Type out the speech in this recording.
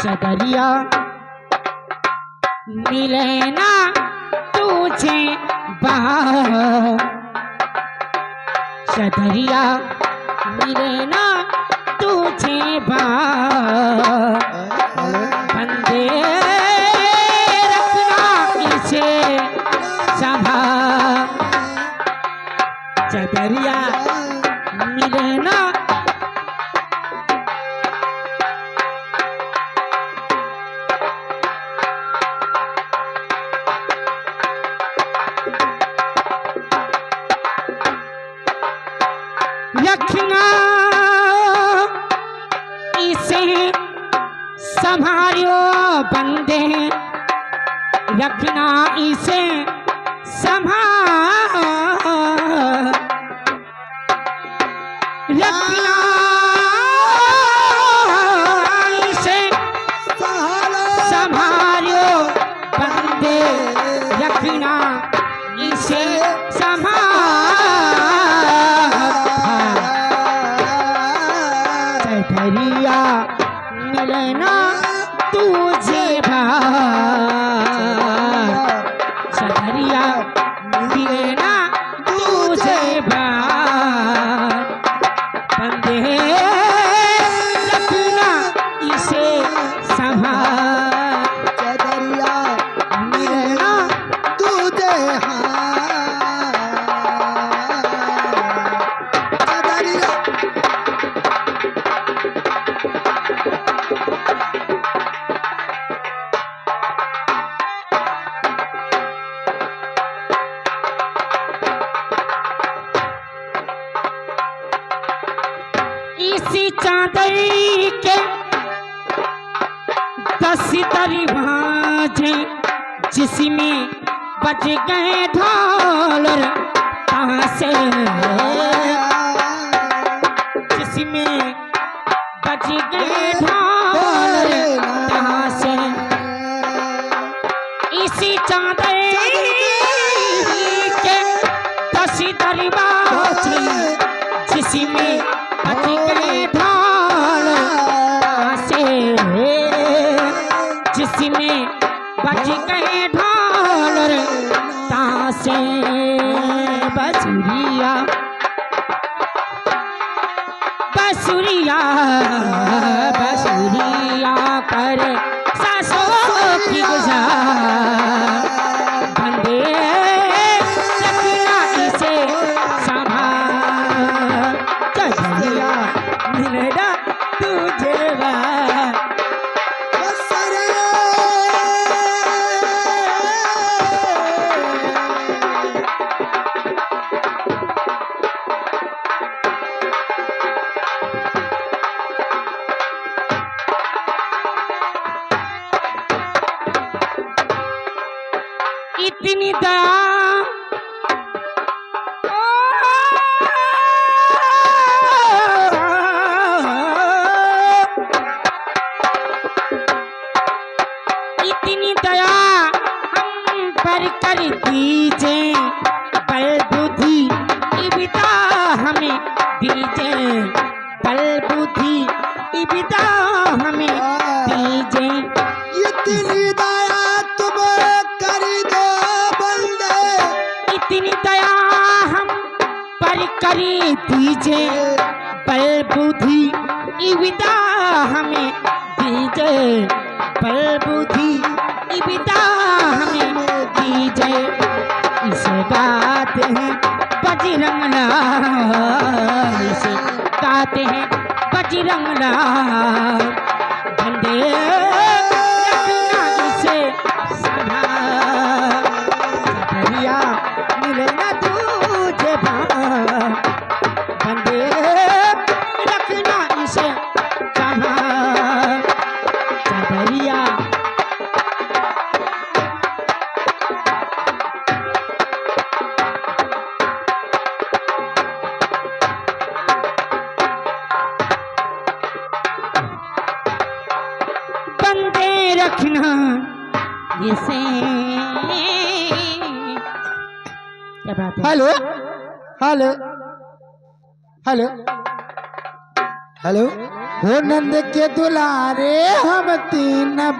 सदरिया मिले ना तुझे बाहर, सदरिया मिले ना तुझे बाहर, बंदे रखना इसे संभाल, सदरिया मिले ना रखना इसे संभालो बंदे, रखना इसे संभाल, रखना इसे संभालो बंदे, रखना इसे संभाल, सदरिया मिलना तुझे बाहर, सदरिया मिलना तुझे बाहर, बंदे रखना इसे संभाल, सदरिया मिलना तुझे सदरिया इसी चादर के 10 दरवाजे, जिसमें बज गए ढोल ताशे, जिसमें बज गए ढोल ताशे, इसी चादर के 10 दरवाजे, जिसमें बज गए ढोल ताशे, जिसमें बज गए ढोल ताशे, बसुरिया बसुरिया बसुरिया कर सासों की गुजार, बंदे रखना इसे संभाल, सदरिया मिलेगा तुझे बाहर, इतनी दया इतनी दया हम पर कर दीजिए, बल बुद्धि इबिता हमें दीजिए, बल बुद्धि इबिता हमें दीजिए, इतनी दया तुम कर दो बंदे, इतनी दया हम पर कर दीजिए, बल बुद्धि इबिता हमें दीजिए, बल बुद्धि इबिता हमें दीजिए, इसे गाते हैं बजरंग लाल, इसे गाते हैं बजरंग लाल, बंदे रखना इसे संभाल, सदरिया मिलना तुझे बाहर, बंदे रखना इसे संभाल, सदरिया बंदे रखना इसे, क्या बात है? हेलो हेलो हेलो हेलो हो नंद के दुलारे हम तीन